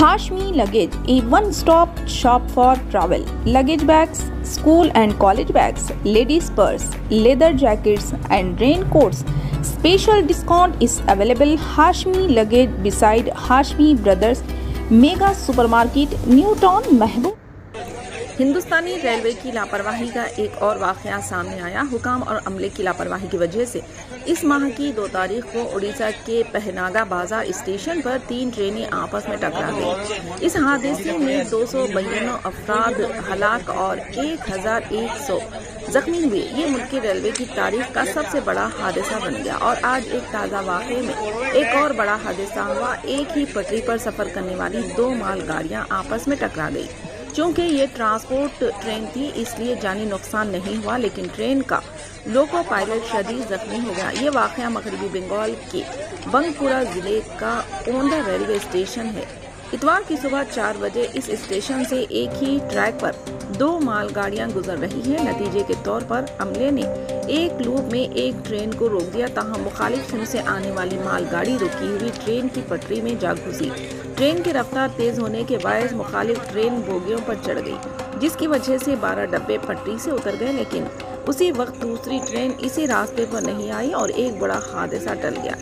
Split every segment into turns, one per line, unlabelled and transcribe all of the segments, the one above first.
Hashmi Luggage, a one-stop shop for travel, luggage bags, school and college bags, ladies' purse, leather jackets and raincoats. Special discount is available. Hashmi Luggage beside Hashmi Brothers Mega Supermarket, New Town, Mehboob. Hindustani railway की लापरवाही का एक और वाकया सामने आया। हुकाम और अमले की लापरवाही की वजह से इस माह की 2 तारीख को उड़ीसा के पहनागा बाजार स्टेशन पर 3 ट्रेनें आपस में टकरा गईं। इस हादसे में 292 अफराद हलाक और 1100 जख्मी हुए। ये मुल्की रेलवे की तारीख का सबसे बड़ा हादसा बन गया। और आज एक ताज़ा वाक़े में एक और बड़ा हादसा हुआ। एक ही पटरी पर सफर करने वाली 2 मालगाड़ियां आपस में टकरा गई। चूँकि ये ट्रांसपोर्ट ट्रेन थी इसलिए जानी नुकसान नहीं हुआ, लेकिन ट्रेन का लोको पायलट शदीद जख्मी हो गया। ये वाक़या मगरबी बंगाल के बंगपुरा जिले का ओंदा रेलवे स्टेशन है। इतवार की सुबह 4 बजे इस स्टेशन से एक ही ट्रैक पर 2 मालगाड़ियां गुजर रही हैं। नतीजे के तौर पर अमले ने एक लूप में एक ट्रेन को रोक दिया, ताहम मुखालिफ सिम से आने वाली मालगाड़ी रुकी हुई ट्रेन की पटरी में जा घुसी। ट्रेन की रफ्तार तेज होने के बायस मुखालिफ ट्रेन बोगियों पर चढ़ गई, जिसकी वजह से 12 डब्बे पटरी से उतर गए। लेकिन उसी वक्त दूसरी ट्रेन इसी रास्ते पर नहीं आई और एक बड़ा हादसा टल गया।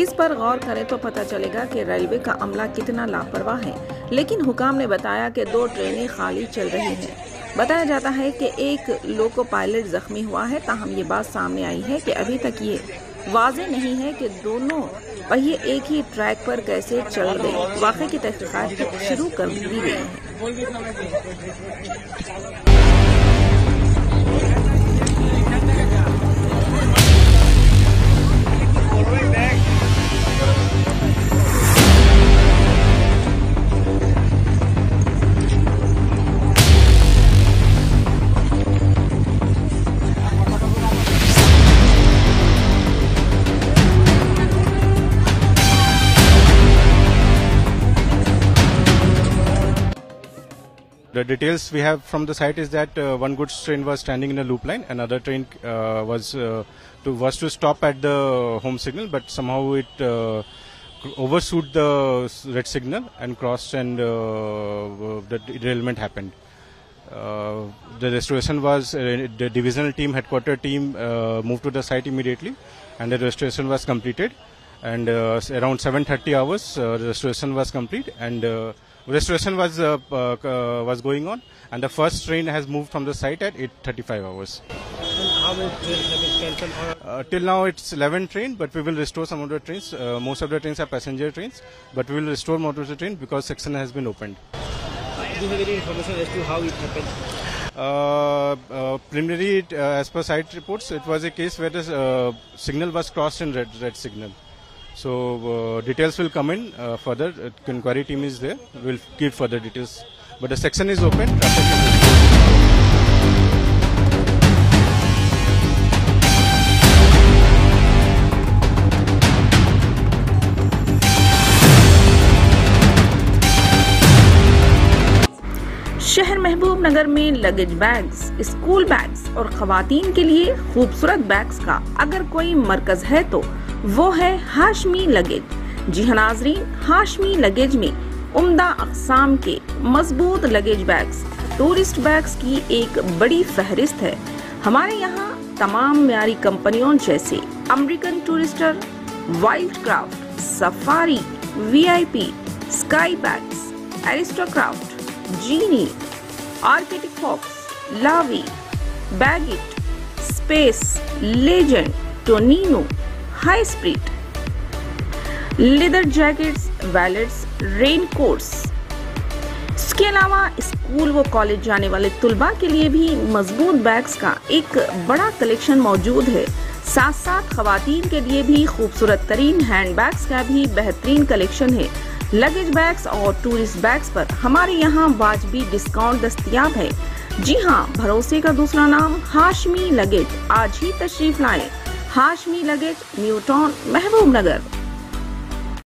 इस पर गौर करें तो पता चलेगा कि रेलवे का अमला कितना लापरवाह है। लेकिन हुकाम ने बताया कि 2 ट्रेनें खाली चल रही हैं। बताया जाता है कि एक लोको पायलट जख्मी हुआ है, ताहम ये बात सामने आई है कि अभी तक ये वाज़ेह नहीं है कि दोनों पहिए एक ही ट्रैक पर कैसे चल गए। वाक़े की तहक़ीक़ात शुरू कर दी गई है।
The details we have from the site is that one goods train was standing in a loop line. Another train was to stop at the home signal, but somehow it overshoot the red signal and crossed, and the derailment happened. The restoration was the divisional team, headquarter team moved to the site immediately, and the restoration was completed. And around 7:30 hours, the restoration was complete, and restoration was going on, and the first train has moved from the site at 8:35 hours.
And how many trains have been cancelled?
Till now it's 11 trains, but we will restore some of the trains. Most of the trains are passenger trains, but we will restore more of the trains because section has been opened.
Do you have any information as to how it happened?
Preliminary, as per site reports, it was a case where the signal was crossed in red signal. So details will come in further. Inquiry team is there. We'll give further details. But the section is open.
शहर महबूब नगर में luggage bags, school bags और खवातीन के लिए खूबसूरत bags का अगर कोई मरकज है तो वो है हाशमी लगेज। जी हाँ नाजरीन, हाशमी लगेज में उम्दा अक़साम के मजबूत लगेज बैग्स, टूरिस्ट बैग्स की एक बड़ी फहरिस्त है। हमारे यहाँ तमाम म्यारी कंपनियों जैसे American Tourister, Wildcraft, Safari, VIP, Skybags, Aristocrat, Genie, Arctic Fox, Lavie, Baggit, Space, Legend, Tonino, High Spirit, leather jackets, wallets, raincoats. इसके अलावा स्कूल व कॉलेज जाने वाले तुलबा के लिए भी मजबूत बैग्स का एक बड़ा कलेक्शन मौजूद है। साथ साथ खवातीन के लिए भी खूबसूरत तरीन हैंड बैग्स का भी बेहतरीन कलेक्शन है। लगेज बैग्स और टूरिस्ट बैग्स पर हमारे यहाँ वाजबी डिस्काउंट दस्तयाब है। जी हाँ, भरोसे का दूसरा नाम हाशमी लगेज। आज ही तशरीफ लाएं। हाशमी लगेज, न्यू टाउन, महबूब नगर।